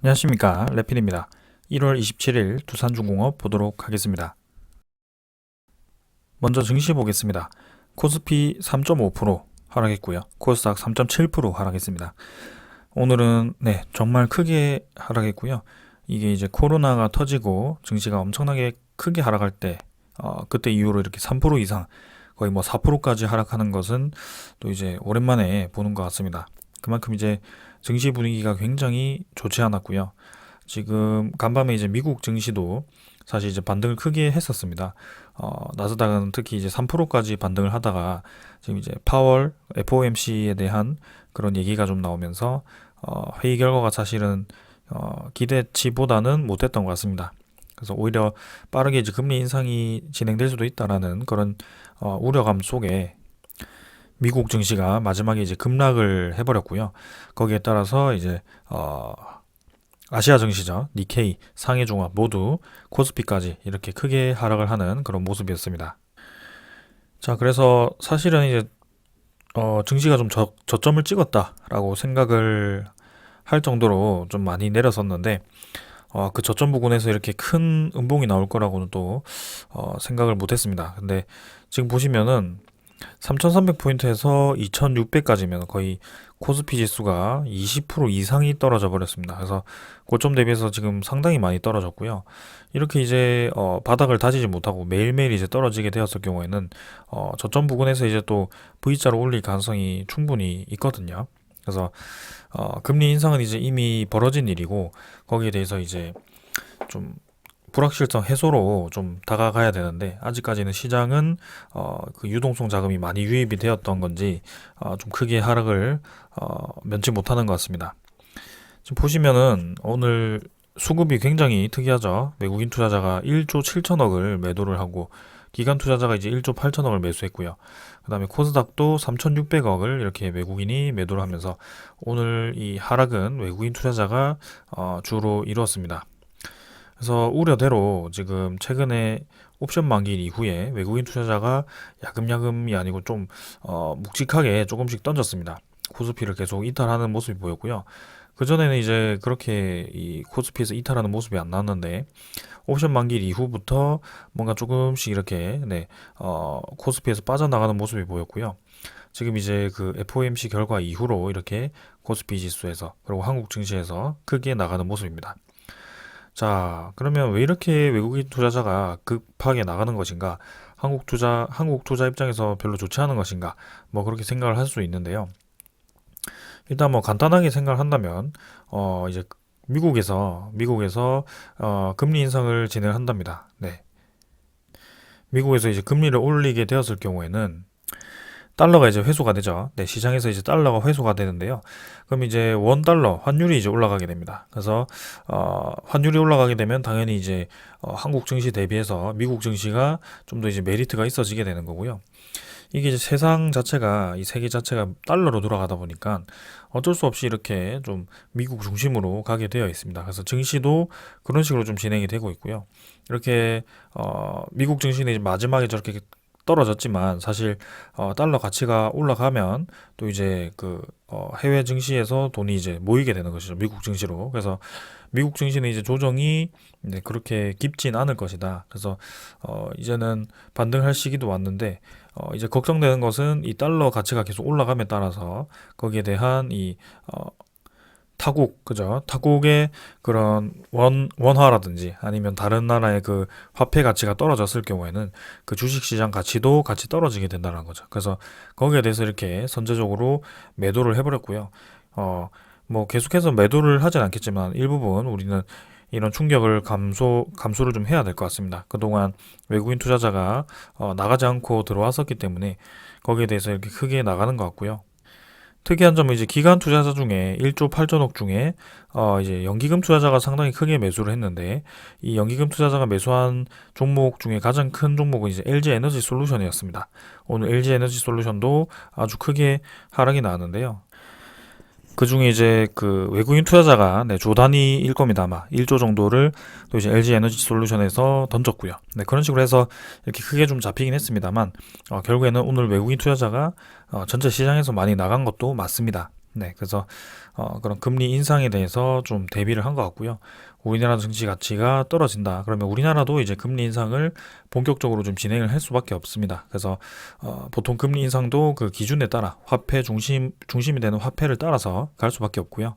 안녕하십니까, 레필입니다. 1월 27일 두산중공업 보도록 하겠습니다. 먼저 증시 보겠습니다. 코스피 3.5% 하락했고요. 코스닥 3.7% 하락했습니다. 오늘은 정말 크게 하락했고요. 이게 이제 코로나가 터지고 증시가 엄청나게 크게 하락할 때 그때 이후로 이렇게 3% 이상 거의 뭐 4%까지 하락하는 것은 또 이제 오랜만에 보는 것 같습니다. 그만큼 이제 증시 분위기가 굉장히 좋지 않았고요. 지금 간밤에 이제 미국 증시도 사실 이제 반등을 크게 했었습니다. 나스닥은 특히 이제 3%까지 반등을 하다가 지금 이제 파월 FOMC에 대한 그런 얘기가 좀 나오면서 회의 결과가 사실은 기대치보다는 못했던 것 같습니다. 그래서 오히려 빠르게 이제 금리 인상이 진행될 수도 있다라는 그런 우려감 속에 미국 증시가 마지막에 이제 급락을 해버렸고요. 거기에 따라서 이제 아시아 증시죠. 니케이, 상해종합 모두 코스피까지 이렇게 크게 하락을 하는 그런 모습이었습니다. 자, 그래서 사실은 이제 증시가 좀 저점을 찍었다라고 생각을 할 정도로 좀 많이 내려섰는데 그 저점 부근에서 이렇게 큰 음봉이 나올 거라고는 또 생각을 못했습니다. 근데 지금 보시면은 3300포인트에서 2600까지면 거의 코스피 지수가 20% 이상이 떨어져 버렸습니다. 그래서 고점 대비해서 지금 상당히 많이 떨어졌고요. 이렇게 이제 바닥을 다지지 못하고 매일매일 이제 떨어지게 되었을 경우에는 저점 부근에서 이제 또 V자로 올릴 가능성이 충분히 있거든요. 그래서 금리 인상은 이제 이미 벌어진 일이고 거기에 대해서 이제 좀 불확실성 해소로 좀 다가가야 되는데 아직까지는 시장은 그 유동성 자금이 많이 유입이 되었던 건지 좀 크게 하락을 면치 못하는 것 같습니다. 지금 보시면은 오늘 수급이 굉장히 특이하죠. 외국인 투자자가 1조 7천억을 매도를 하고 기관 투자자가 이제 1조 8천억을 매수했고요. 그 다음에 코스닥도 3,600억을 이렇게 외국인이 매도를 하면서 오늘 이 하락은 외국인 투자자가 주로 이루었습니다. 그래서 우려대로 지금 최근에 옵션 만기 이후에 외국인 투자자가 야금야금이 아니고 좀 묵직하게 조금씩 던졌습니다. 코스피를 계속 이탈하는 모습이 보였고요. 그전에는 이제 그렇게 이 코스피에서 이탈하는 모습이 안 나왔는데 옵션 만기 이후부터 뭔가 조금씩 이렇게 코스피에서 빠져나가는 모습이 보였고요. 지금 이제 그 FOMC 결과 이후로 이렇게 코스피 지수에서 그리고 한국 증시에서 크게 나가는 모습입니다. 자, 그러면 왜 이렇게 외국인 투자자가 급하게 나가는 것인가? 한국 투자 입장에서 별로 좋지 않은 것인가? 뭐 그렇게 생각을 할 수 있는데요. 일단 뭐 간단하게 생각을 한다면, 이제 미국에서 금리 인상을 진행한답니다. 네. 미국에서 이제 금리를 올리게 되었을 경우에는 달러가 이제 회수가 되죠. 네, 시장에서 이제 달러가 회수가 되는데요. 그럼 이제 원 달러 환율이 이제 올라가게 됩니다. 그래서 환율이 올라가게 되면 당연히 이제 한국 증시 대비해서 미국 증시가 좀 더 이제 메리트가 있어지게 되는 거고요. 이게 이제 세상 자체가 이 세계 자체가 달러로 돌아가다 보니까 어쩔 수 없이 이렇게 좀 미국 중심으로 가게 되어 있습니다. 그래서 증시도 그런 식으로 좀 진행이 되고 있고요. 이렇게 미국 증시는 이제 마지막에 저렇게 떨어졌지만 사실 달러 가치가 올라가면 또 이제 그 해외 증시에서 돈이 이제 모이게 되는 것이죠. 미국 증시로. 그래서 미국 증시는 이제 조정이 그렇게 깊진 않을 것이다. 그래서 이제는 반등할 시기도 왔는데 이제 걱정되는 것은 이 달러 가치가 계속 올라감에 따라서 거기에 대한 이 타국, 그죠? 타국의 그런 원화라든지 아니면 다른 나라의 그 화폐 가치가 떨어졌을 경우에는 그 주식시장 가치도 같이 떨어지게 된다는 거죠. 그래서 거기에 대해서 이렇게 선제적으로 매도를 해버렸고요. 뭐 계속해서 매도를 하진 않겠지만 일부분 우리는 이런 충격을 감소를 좀 해야 될 것 같습니다. 그동안 외국인 투자자가 나가지 않고 들어왔었기 때문에 거기에 대해서 이렇게 크게 나가는 것 같고요. 특이한 점은 이제 기관 투자자 중에 1조 8천억 중에 이제 연기금 투자자가 상당히 크게 매수를 했는데 이 연기금 투자자가 매수한 종목 중에 가장 큰 종목은 이제 LG 에너지 솔루션이었습니다. 오늘 LG 에너지 솔루션도 아주 크게 하락이 나왔는데요. 그 중에 이제 그 외국인 투자자가 조 단위일 겁니다. 아마 1조 정도를 또 이제 LG 에너지 솔루션에서 던졌고요. 그런 식으로 해서 이렇게 크게 좀 잡히긴 했습니다만 결국에는 오늘 외국인 투자자가 전체 시장에서 많이 나간 것도 맞습니다. 네, 그래서 그런 금리 인상에 대해서 좀 대비를 한 것 같고요. 우리나라 증시 가치가 떨어진다. 그러면 우리나라도 이제 금리 인상을 본격적으로 좀 진행을 할 수밖에 없습니다. 그래서 보통 금리 인상도 그 기준에 따라 화폐 중심이 되는 화폐를 따라서 갈 수밖에 없고요.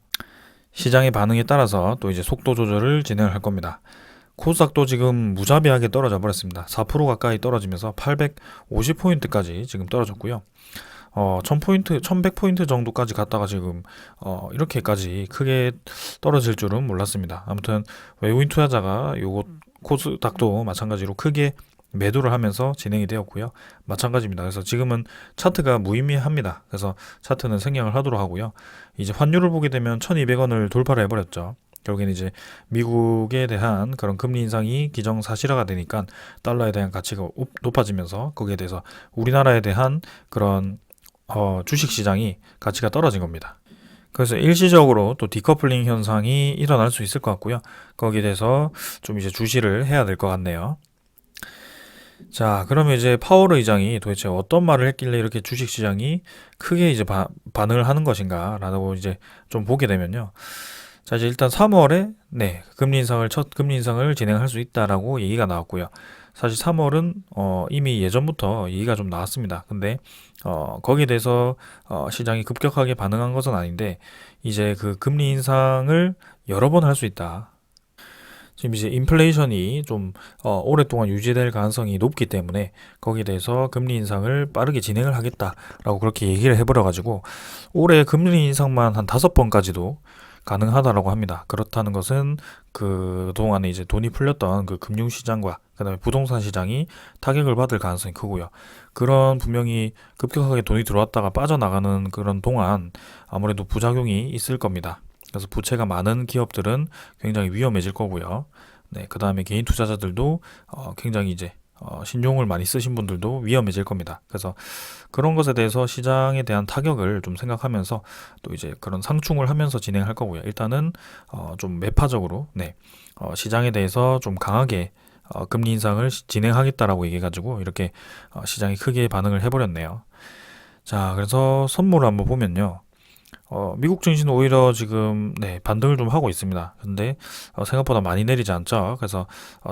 시장의 반응에 따라서 또 이제 속도 조절을 진행을 할 겁니다. 코스닥도 지금 무자비하게 떨어져 버렸습니다. 4% 가까이 떨어지면서 850포인트까지 지금 떨어졌고요. 1000포인트, 1100포인트 정도까지 갔다가 지금, 이렇게까지 크게 떨어질 줄은 몰랐습니다. 아무튼, 외국인 투자자가 요거, 코스닥도 마찬가지로 크게 매도를 하면서 진행이 되었고요. 마찬가지입니다. 그래서 지금은 차트가 무의미합니다. 그래서 차트는 생략을 하도록 하고요. 이제 환율을 보게 되면 1200원을 돌파를 해버렸죠. 결국엔 이제 미국에 대한 그런 금리 인상이 기정사실화가 되니까 달러에 대한 가치가 높아지면서 거기에 대해서 우리나라에 대한 그런 주식 시장이 가치가 떨어진 겁니다. 그래서 일시적으로 또 디커플링 현상이 일어날 수 있을 것 같고요. 거기에 대해서 좀 이제 주시를 해야 될 것 같네요. 자, 그러면 이제 파월 의장이 도대체 어떤 말을 했길래 이렇게 주식 시장이 크게 이제 반응을 하는 것인가라고 이제 좀 보게 되면요. 자, 이제 일단 3월에 네, 첫 금리 인상을 진행할 수 있다라고 얘기가 나왔고요. 사실 3월은 이미 예전부터 얘기가 좀 나왔습니다. 근데 거기에 대해서 시장이 급격하게 반응한 것은 아닌데 이제 그 금리 인상을 여러 번 할 수 있다. 지금 이제 인플레이션이 좀 오랫동안 유지될 가능성이 높기 때문에 거기에 대해서 금리 인상을 빠르게 진행을 하겠다라고 그렇게 얘기를 해버려가지고 올해 금리 인상만 한 5번까지도 가능하다라고 합니다. 그렇다는 것은 그 동안에 이제 돈이 풀렸던 그 금융시장과 그다음에 부동산 시장이 타격을 받을 가능성이 크고요. 그런 분명히 급격하게 돈이 들어왔다가 빠져나가는 그런 동안 아무래도 부작용이 있을 겁니다. 그래서 부채가 많은 기업들은 굉장히 위험해질 거고요. 네, 그 다음에 개인 투자자들도 굉장히 이제 신용을 많이 쓰신 분들도 위험해질 겁니다. 그래서 그런 것에 대해서 시장에 대한 타격을 좀 생각하면서 또 이제 그런 상충을 하면서 진행할 거고요. 일단은 좀 매파적으로 네, 시장에 대해서 좀 강하게 금리 인상을 진행하겠다라고 얘기해가지고 이렇게 시장이 크게 반응을 해버렸네요. 자, 그래서 선물을 한번 보면요. 미국 증시는 오히려 지금 네, 반등을 좀 하고 있습니다. 근데 생각보다 많이 내리지 않죠. 그래서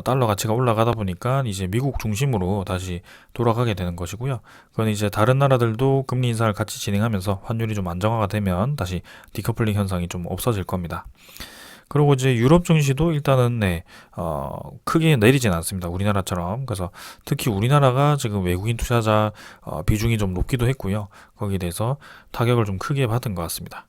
달러 가치가 올라가다 보니까 이제 미국 중심으로 다시 돌아가게 되는 것이고요. 그건 이제 다른 나라들도 금리 인상을 같이 진행하면서 환율이 좀 안정화가 되면 다시 디커플링 현상이 좀 없어질 겁니다. 그리고 이제 유럽 증시도 일단은 네, 크게 내리진 않습니다. 우리나라처럼. 그래서 특히 우리나라가 지금 외국인 투자자 비중이 좀 높기도 했고요. 거기에 대해서 타격을 좀 크게 받은 것 같습니다.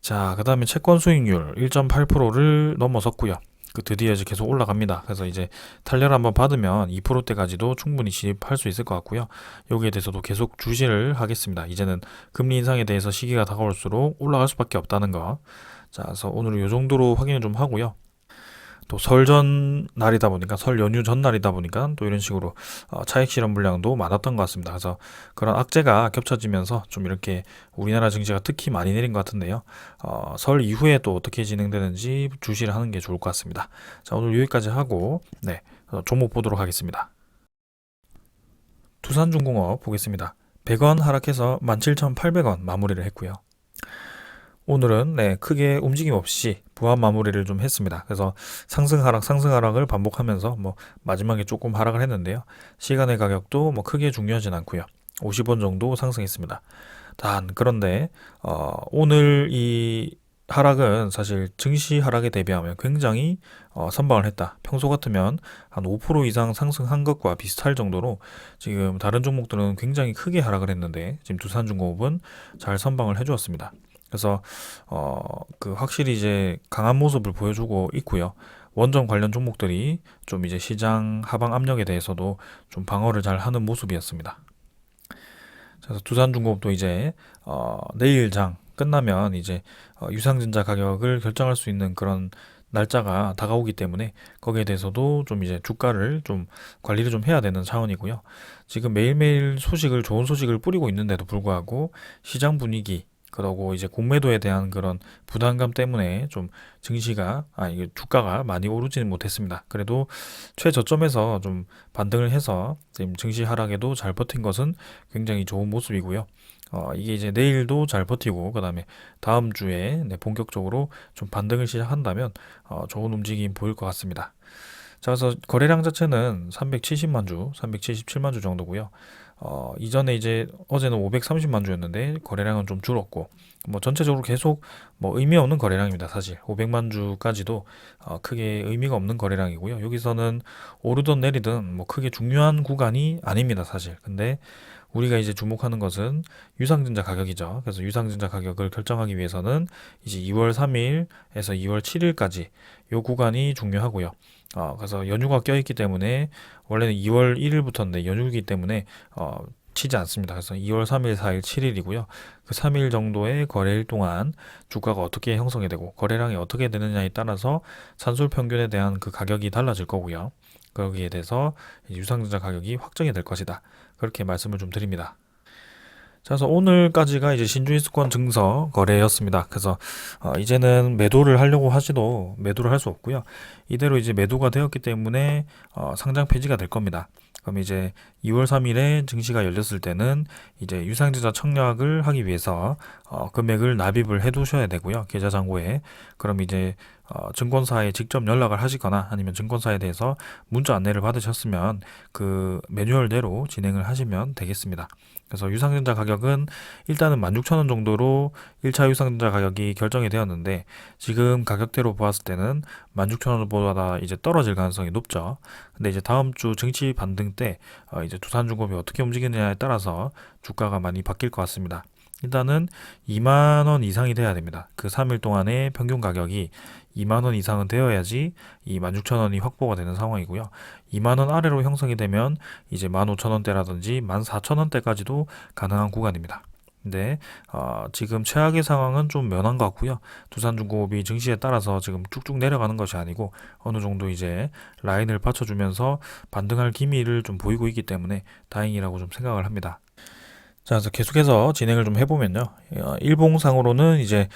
자, 그 다음에 채권 수익률 1.8%를 넘어섰고요. 그 드디어 이제 계속 올라갑니다. 그래서 이제 탄력 한번 받으면 2%대까지도 충분히 진입할 수 있을 것 같고요. 여기에 대해서도 계속 주시를 하겠습니다. 이제는 금리 인상에 대해서 시기가 다가올수록 올라갈 수밖에 없다는 거. 자, 그래서 오늘은 이 정도로 확인을 좀 하고요. 또 설 전 날이다 보니까 설 연휴 전 날이다 보니까 또 이런 식으로 차익 실현 물량도 많았던 것 같습니다. 그래서 그런 악재가 겹쳐지면서 좀 이렇게 우리나라 증시가 특히 많이 내린 것 같은데요. 설 이후에 또 어떻게 진행되는지 주시를 하는 게 좋을 것 같습니다. 자, 오늘 여기까지 하고 네, 종목 보도록 하겠습니다. 두산중공업 보겠습니다. 100원 하락해서 17,800원 마무리를 했고요. 오늘은 네, 크게 움직임 없이 부합 마무리를 좀 했습니다. 그래서 상승 하락을 반복하면서 뭐 마지막에 조금 하락을 했는데요. 시간의 가격도 뭐 크게 중요하진 않고요. 50원 정도 상승했습니다. 단 그런데 오늘 이 하락은 사실 증시 하락에 대비하면 굉장히 선방을 했다. 평소 같으면 한 5% 이상 상승한 것과 비슷할 정도로 지금 다른 종목들은 굉장히 크게 하락을 했는데 지금 두산중공업은 잘 선방을 해주었습니다. 그래서 그 확실히 이제 강한 모습을 보여주고 있고요. 원전 관련 종목들이 좀 이제 시장 하방 압력에 대해서도 좀 방어를 잘 하는 모습이었습니다. 그래서 두산중공업도 이제 내일 장 끝나면 이제 유상증자 가격을 결정할 수 있는 그런 날짜가 다가오기 때문에 거기에 대해서도 좀 이제 주가를 좀 관리를 좀 해야 되는 차원이고요. 지금 매일매일 좋은 소식을 뿌리고 있는데도 불구하고 시장 분위기 그러고 이제 공매도에 대한 그런 부담감 때문에 좀 이게 주가가 많이 오르지는 못했습니다. 그래도 최저점에서 좀 반등을 해서 지금 증시 하락에도 잘 버틴 것은 굉장히 좋은 모습이고요. 이게 이제 내일도 잘 버티고 그다음에 다음 주에 본격적으로 좀 반등을 시작한다면 좋은 움직임 보일 것 같습니다. 자, 그래서 거래량 자체는 370만 주, 377만 주 정도고요. 이전에 이제 어제는 530만 주였는데 거래량은 좀 줄었고 뭐 전체적으로 계속 뭐 의미 없는 거래량입니다. 사실 500만 주까지도 크게 의미가 없는 거래량이고요. 여기서는 오르든 내리든 뭐 크게 중요한 구간이 아닙니다. 사실. 근데 우리가 이제 주목하는 것은 유상증자 가격이죠. 그래서 유상증자 가격을 결정하기 위해서는 이제 2월 3일에서 2월 7일까지 요 구간이 중요하고요. 그래서 연휴가 껴있기 때문에 원래는 2월 1일부터인데 연휴이기 때문에 치지 않습니다. 그래서 2월 3일, 4일, 7일이고요. 그 3일 정도의 거래일 동안 주가가 어떻게 형성이 되고 거래량이 어떻게 되느냐에 따라서 산술 평균에 대한 그 가격이 달라질 거고요. 거기에 대해서 유상증자 가격이 확정이 될 것이다. 그렇게 말씀을 좀 드립니다. 자, 그래서 오늘까지가 이제 신주인수권 증서 거래였습니다. 그래서 이제는 매도를 하려고 하시도 매도를 할 수 없고요. 이대로 이제 매도가 되었기 때문에 상장 폐지가 될 겁니다. 그럼 이제 2월 3일에 증시가 열렸을 때는 이제 유상증자 청약을 하기 위해서 금액을 납입을 해 두셔야 되고요. 계좌잔고에. 그럼 이제 증권사에 직접 연락을 하시거나 아니면 증권사에 대해서 문자 안내를 받으셨으면 그 매뉴얼대로 진행을 하시면 되겠습니다. 그래서 유상증자 가격은 일단은 16,000원 정도로 1차 유상증자 가격이 결정이 되었는데 지금 가격대로 보았을 때는 16,000원보다 이제 떨어질 가능성이 높죠. 근데 이제 다음 주 증시 반등 때 이제 두산중공업이 어떻게 움직이느냐에 따라서 주가가 많이 바뀔 것 같습니다. 일단은 2만 원 이상이 돼야 됩니다. 그 3일 동안의 평균 가격이 2만 원 이상은 되어야지 이 16,000원이 확보가 되는 상황이고요. 2만 원 아래로 형성이 되면 이제 15,000원대라든지 14,000원대까지도 가능한 구간입니다. 근데 지금 최악의 상황은 좀 면한 것 같고요. 두산중공업이 증시에 따라서 지금 쭉쭉 내려가는 것이 아니고 어느 정도 이제 라인을 받쳐주면서 반등할 기미를 좀 보이고 있기 때문에 다행이라고 좀 생각을 합니다. 자, 그래서 계속해서 진행을 좀 해보면요. 일봉상으로는 이제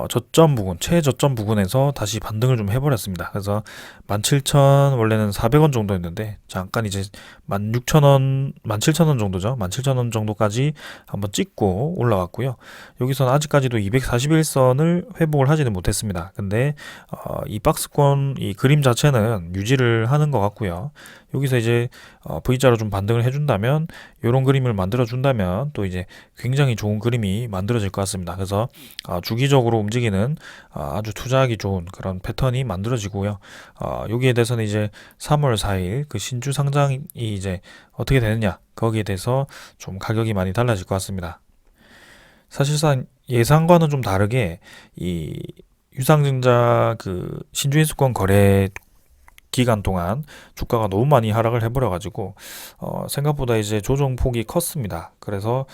저점 부근, 최저점 부근에서 다시 반등을 좀 해버렸습니다. 그래서 17,000 원래는 400원 정도였는데 잠깐 이제 16,000원, 17,000원 정도죠. 17,000원 정도까지 한번 찍고 올라왔고요. 여기서는 아직까지도 241선을 회복을 하지는 못했습니다. 근데 이 박스권 이 그림 자체는 유지를 하는 것 같고요. 여기서 이제 V자로 좀 반등을 해준다면 이런 그림을 만들어 준다면 또 이제 굉장히 좋은 그림이 만들어질 것 같습니다. 그래서 주기적으로 움직이는 아주 투자하기 좋은 그런 패턴이 만들어지고요. 여기에 대해서는 이제 3월 4일 그 신주 상장이 이제 어떻게 되느냐 거기에 대해서 좀 가격이 많이 달라질 것 같습니다. 사실상 예상과는 좀 다르게 이 유상증자 그 신주인수권 거래 기간 동안 주가가 너무 많이 하락을 해버려가지고 생각보다 이제 조정폭이 컸습니다. 그래서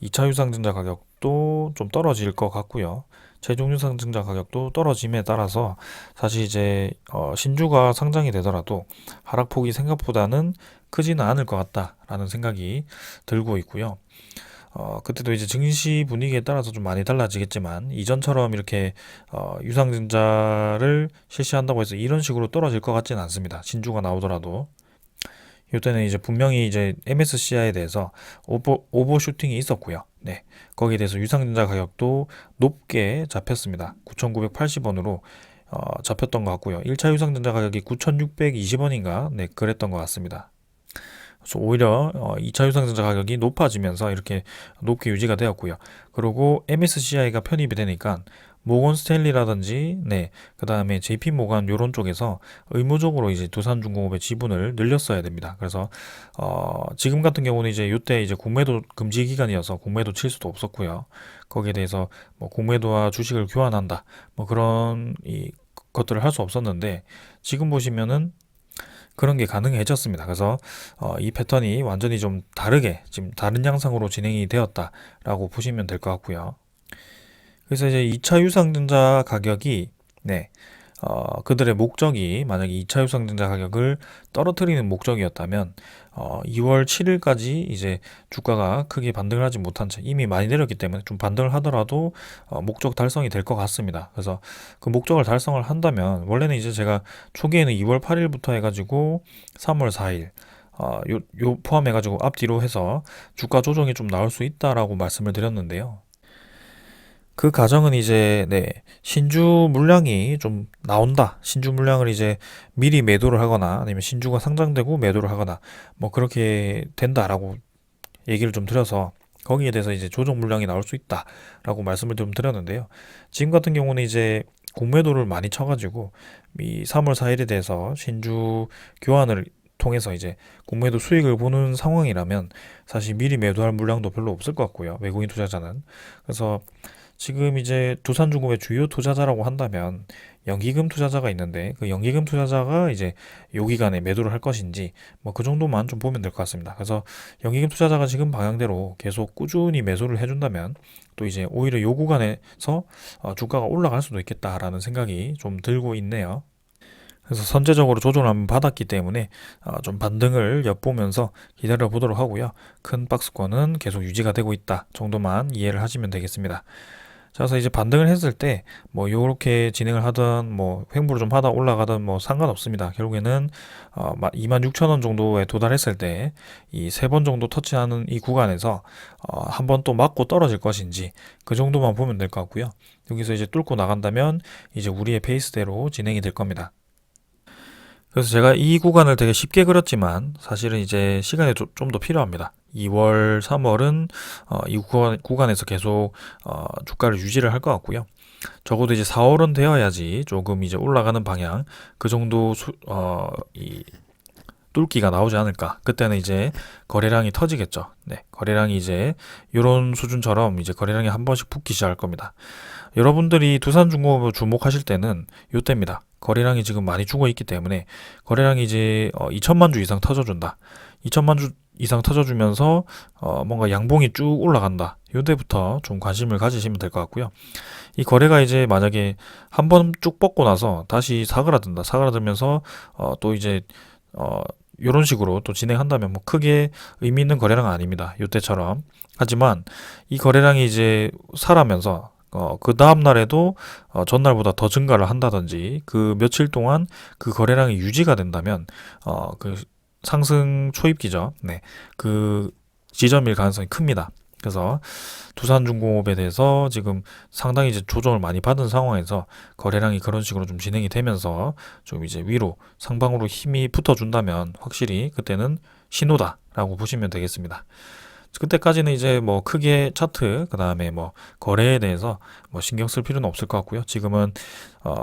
2차 유상증자 가격도 좀 떨어질 것 같고요. 최종 유상증자 가격도 떨어짐에 따라서 사실 이제 신주가 상장이 되더라도 하락폭이 생각보다는 크지는 않을 것 같다라는 생각이 들고 있고요. 그때도 이제 증시 분위기에 따라서 좀 많이 달라지겠지만 이전처럼 이렇게 유상증자를 실시한다고 해서 이런 식으로 떨어질 것 같지는 않습니다. 신주가 나오더라도 이때는 이제 분명히 이제 MSCI에 대해서 오버슈팅이 있었고요. 네, 거기에 대해서 유상증자 가격도 높게 잡혔습니다. 9,980원으로 잡혔던 것 같고요. 1차 유상증자 가격이 9,620원인가 네, 그랬던 것 같습니다. 그래서 오히려 2차 유상증자 가격이 높아지면서 이렇게 높게 유지가 되었고요. 그리고 MSCI가 편입이 되니까 모건 스탠리라든지 그 다음에 JP 모건 요런 쪽에서 의무적으로 이제 두산중공업의 지분을 늘렸어야 됩니다. 그래서 지금 같은 경우는 이제 요때 이제 공매도 금지 기간이어서 공매도 칠 수도 없었고요. 거기에 대해서 뭐 공매도와 주식을 교환한다 뭐 그런 이 것들을 할 수 없었는데 지금 보시면은 그런 게 가능해졌습니다. 그래서 이 패턴이 완전히 좀 다르게 지금 다른 양상으로 진행이 되었다라고 보시면 될 것 같고요. 그래서 이제 2차 유상증자 가격이 그들의 목적이 만약에 2차 유상증자 가격을 떨어뜨리는 목적이었다면 2월 7일까지 이제 주가가 크게 반등을 하지 못한 채 이미 많이 내렸기 때문에 좀 반등을 하더라도 목적 달성이 될 것 같습니다. 그래서 그 목적을 달성을 한다면 원래는 이제 제가 초기에는 2월 8일부터 해가지고 3월 4일 요 포함해가지고 앞뒤로 해서 주가 조정이 좀 나올 수 있다라고 말씀을 드렸는데요. 그 가정은 이제 신주 물량이 좀 나온다. 신주 물량을 이제 미리 매도를 하거나 아니면 신주가 상장되고 매도를 하거나 뭐 그렇게 된다라고 얘기를 좀 드려서 거기에 대해서 이제 조정 물량이 나올 수 있다라고 말씀을 좀 드렸는데요. 지금 같은 경우는 이제 공매도를 많이 쳐가지고 이 3월 4일에 대해서 신주 교환을 통해서 이제 공매도 수익을 보는 상황이라면 사실 미리 매도할 물량도 별로 없을 것 같고요. 외국인 투자자는. 그래서 지금 이제 두산중공업의 주요 투자자라고 한다면 연기금 투자자가 있는데 그 연기금 투자자가 이제 요 기간에 매도를 할 것인지 뭐 그 정도만 좀 보면 될 것 같습니다. 그래서 연기금 투자자가 지금 방향대로 계속 꾸준히 매수를 해준다면 또 이제 오히려 요 구간에서 주가가 올라갈 수도 있겠다라는 생각이 좀 들고 있네요. 그래서 선제적으로 조정을 한번 받았기 때문에 좀 반등을 엿보면서 기다려 보도록 하고요. 큰 박스권은 계속 유지가 되고 있다 정도만 이해를 하시면 되겠습니다. 자, 그래서 이제 반등을 했을 때 뭐 요렇게 진행을 하든 뭐 횡보를 좀 하다 올라가든 뭐 상관없습니다. 결국에는 26,000원 정도에 도달했을 때 이 세 번 정도 터치하는 이 구간에서 한 번 또 맞고 떨어질 것인지 그 정도만 보면 될 것 같고요. 여기서 이제 뚫고 나간다면 이제 우리의 페이스대로 진행이 될 겁니다. 그래서 제가 이 구간을 되게 쉽게 그렸지만 사실은 이제 시간이 좀 더 필요합니다. 2월, 3월은 이 구간에서 계속 주가를 유지를 할 것 같고요. 적어도 이제 4월은 되어야지 조금 이제 올라가는 방향 그 정도 이 뚫기가 나오지 않을까. 그때는 이제 거래량이 터지겠죠. 네, 거래량이 이제 이런 수준처럼 이제 거래량이 한 번씩 붙기 시작할 겁니다. 여러분들이 두산중공업을 주목하실 때는 이때입니다. 거래량이 지금 많이 죽어 있기 때문에 거래량이 이제 2천만 주 이상 터져준다. 2천만 주 이상 터져주면서 뭔가 양봉이 쭉 올라간다. 이때부터 좀 관심을 가지시면 될 것 같고요. 이 거래가 이제 만약에 한 번 쭉 뻗고 나서 다시 사그라든다. 사그라들면서 또 이제 이런 식으로 또 진행한다면 뭐 크게 의미 있는 거래량은 아닙니다. 이때처럼. 하지만 이 거래량이 이제 사라면서 그 다음 날에도 전날보다 더 증가를 한다든지 그 며칠 동안 그 거래량이 유지가 된다면 그 상승 초입기죠. 네. 그 지점일 가능성이 큽니다. 그래서 두산중공업에 대해서 지금 상당히 이제 조정을 많이 받은 상황에서 거래량이 그런 식으로 좀 진행이 되면서 좀 이제 위로 상방으로 힘이 붙어준다면 확실히 그때는 신호다라고 보시면 되겠습니다. 그때까지는 이제 뭐 크게 차트 그 다음에 뭐 거래에 대해서 뭐 신경 쓸 필요는 없을 것 같고요. 지금은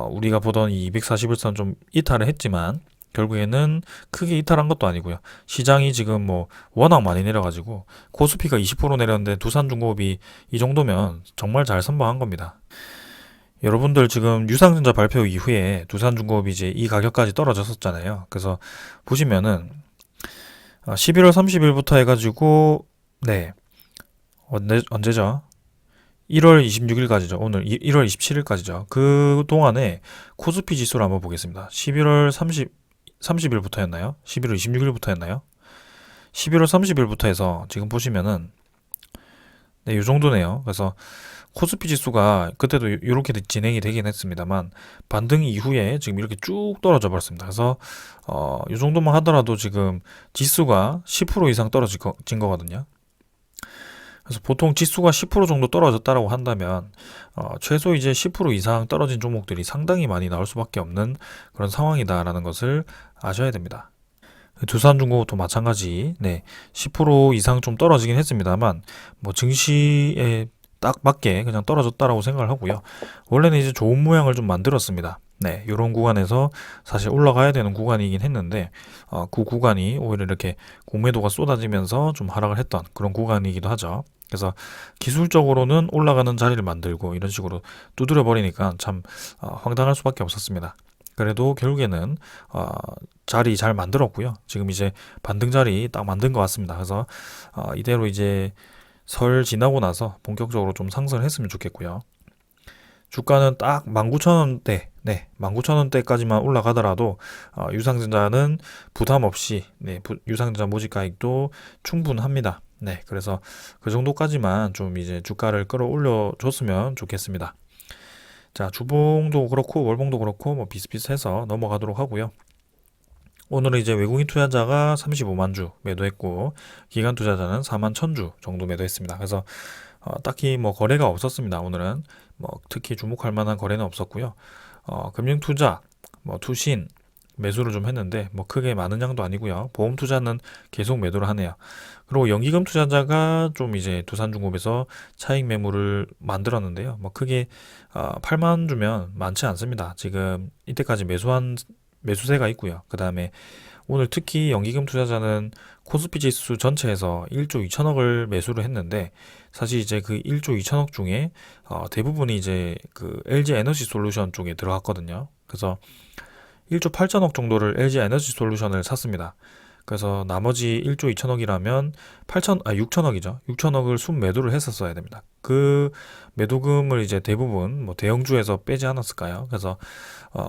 우리가 보던 이 241선 좀 이탈을 했지만 결국에는 크게 이탈한 것도 아니고요. 시장이 지금 뭐 워낙 많이 내려가지고 코스피가 20% 내렸는데 두산중공업이 이 정도면 정말 잘 선방한 겁니다. 여러분들 지금 유상증자 발표 이후에 두산중공업이 이제 이 가격까지 떨어졌었잖아요. 그래서 보시면은 11월 30일부터 해가지고 네 언제죠? 1월 26일까지죠. 오늘 1월 27일까지죠. 그 동안에 코스피 지수를 한번 보겠습니다. 11월 30일부터였나요? 11월 26일부터였나요? 11월 30일부터 해서 지금 보시면은 이 정도네요. 그래서 코스피 지수가 그때도 이렇게 진행이 되긴 했습니다만 반등 이후에 지금 이렇게 쭉 떨어져 버렸습니다. 그래서 이 정도만 하더라도 지금 지수가 10% 이상 떨어진 거거든요. 그래서 보통 지수가 10% 정도 떨어졌다라고 한다면 최소 이제 10% 이상 떨어진 종목들이 상당히 많이 나올 수밖에 없는 그런 상황이다라는 것을 아셔야 됩니다. 두산중공업도 마찬가지, 10% 이상 좀 떨어지긴 했습니다만 뭐 증시에 딱 맞게 그냥 떨어졌다라고 생각을 하고요. 원래는 이제 좋은 모양을 좀 만들었습니다. 네, 이런 구간에서 사실 올라가야 되는 구간이긴 했는데 그 구간이 오히려 이렇게 공매도가 쏟아지면서 좀 하락을 했던 그런 구간이기도 하죠. 그래서 기술적으로는 올라가는 자리를 만들고 이런 식으로 두드려 버리니까 참 황당할 수밖에 없었습니다. 그래도 결국에는 자리 잘 만들었고요. 지금 이제 반등 자리 딱 만든 것 같습니다. 그래서 이대로 이제 설 지나고 나서 본격적으로 좀 상승을 했으면 좋겠고요. 주가는 딱 19,000원대 네, 19,000원대까지만 올라가더라도 유상증자는 부담 없이 네, 유상증자 모집가액도 충분합니다. 네, 그래서 그 정도까지만 좀 이제 주가를 끌어올려 줬으면 좋겠습니다. 자, 주봉도 그렇고 월봉도 그렇고 뭐 비슷비슷해서 넘어가도록 하고요. 오늘은 이제 외국인 투자자가 35만 주 매도했고 기관 투자자는 4만 1천 주 정도 매도했습니다. 그래서 딱히 뭐 거래가 없었습니다. 오늘은 뭐 특히 주목할 만한 거래는 없었고요. 금융 투자, 뭐 투신 매수를 좀 했는데 뭐 크게 많은 양도 아니고요. 보험 투자는 계속 매도를 하네요. 그리고 연기금 투자자가 좀 이제 두산중공업에서 차익 매물을 만들었는데요. 뭐 크게 8만 주면 많지 않습니다. 지금 이때까지 매수한 매수세가 있고요. 그 다음에 오늘 특히 연기금 투자자는 코스피 지수 전체에서 1조 2천억을 매수를 했는데 사실 이제 그 1조 2천억 중에 대부분이 이제 그 LG 에너지 솔루션 쪽에 들어갔거든요. 그래서 1조 8천억 정도를 LG 에너지 솔루션을 샀습니다. 그래서 나머지 1조 2천억이라면 6천억이죠. 6천억을 순매도를 했었어야 됩니다. 그 매도금을 이제 대부분 뭐 대형주에서 빼지 않았을까요? 그래서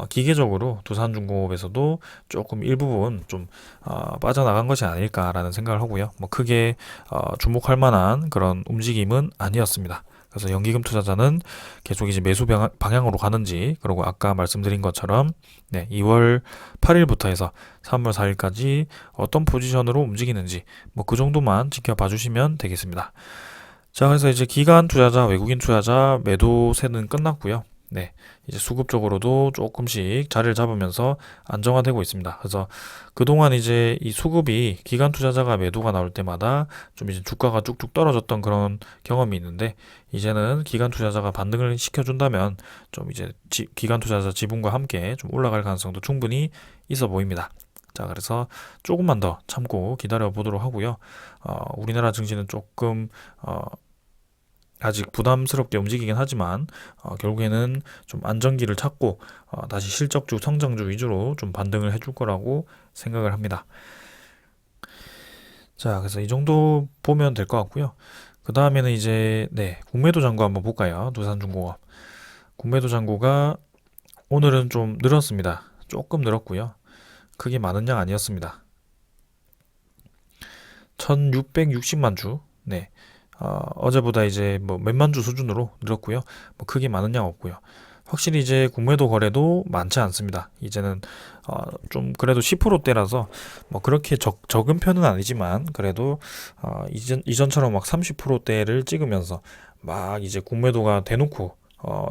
기계적으로 두산중공업에서도 조금 일부분 좀 빠져나간 것이 아닐까라는 생각을 하고요. 뭐 크게 주목할 만한 그런 움직임은 아니었습니다. 그래서 연기금 투자자는 계속 이제 매수 방향으로 가는지, 그리고 아까 말씀드린 것처럼 네, 2월 8일부터 해서 3월 4일까지 어떤 포지션으로 움직이는지 뭐 그 정도만 지켜봐 주시면 되겠습니다. 자, 그래서 이제 기관 투자자, 외국인 투자자 매도세는 끝났고요. 네, 이제 수급적으로도 조금씩 자리를 잡으면서 안정화되고 있습니다. 그래서 그동안 이제 이 수급이 기관 투자자가 매도가 나올 때마다 좀 이제 주가가 쭉쭉 떨어졌던 그런 경험이 있는데 이제는 기관 투자자가 반등을 시켜준다면 좀 이제 기관 투자자 지분과 함께 좀 올라갈 가능성도 충분히 있어 보입니다. 자, 그래서 조금만 더 참고 기다려 보도록 하고요. 우리나라 증시는 조금 아직 부담스럽게 움직이긴 하지만 결국에는 좀 안정기를 찾고 다시 실적주, 성장주 위주로 좀 반등을 해줄 거라고 생각을 합니다. 자, 그래서 이 정도 보면 될 것 같고요. 그 다음에는 이제 네, 공매도 잔고 한번 볼까요? 두산중공업. 공매도 잔고가 오늘은 좀 늘었습니다. 조금 늘었고요. 크게 많은 양 아니었습니다. 1660만 주. 네. 어제보다 이제 뭐 몇만 주 수준으로 늘었고요. 뭐 크게 많은 양 없고요. 확실히 이제 공매도 거래도 많지 않습니다. 이제는 좀 그래도 10%대라서 뭐 그렇게 적은 편은 아니지만 그래도 이전처럼 막 30%대를 찍으면서 막 이제 공매도가 대놓고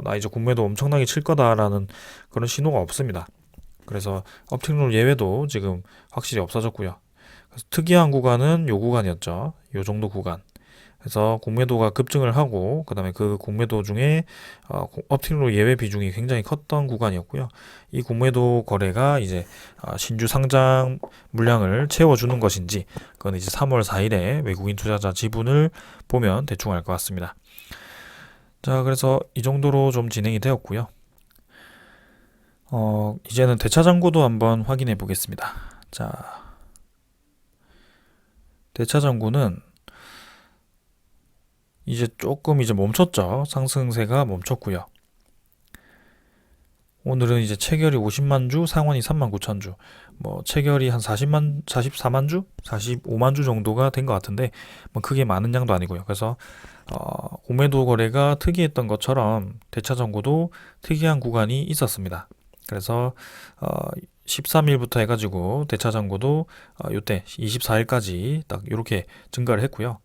나 이제 공매도 엄청나게 칠 거다라는 그런 신호가 없습니다. 그래서 업틱룰 예외도 지금 확실히 없어졌고요. 그래서 특이한 구간은 요 구간이었죠. 요 정도 구간. 그래서 공매도가 급증을 하고 그다음에 그 공매도 중에 업팅로 예외 비중이 굉장히 컸던 구간이었고요. 이 공매도 거래가 이제 신주 상장 물량을 채워주는 것인지 그건 이제 3월 4일에 외국인 투자자 지분을 보면 대충 알 것 같습니다. 자, 그래서 이 정도로 좀 진행이 되었고요. 이제는 대차 잔고도 한번 확인해 보겠습니다. 자, 대차 잔고는 이제 조금 이제 멈췄죠. 상승세가 멈췄고요. 오늘은 이제 체결이 50만 주, 상환이 3만 9천 주. 뭐 체결이 한 44만 주, 45만 주 정도가 된 것 같은데 뭐 크게 많은 양도 아니고요. 그래서 공매도 거래가 특이했던 것처럼 대차 잔고도 특이한 구간이 있었습니다. 그래서 13일부터 해가지고 대차 잔고도 요때 24일까지 딱 이렇게 증가를 했고요.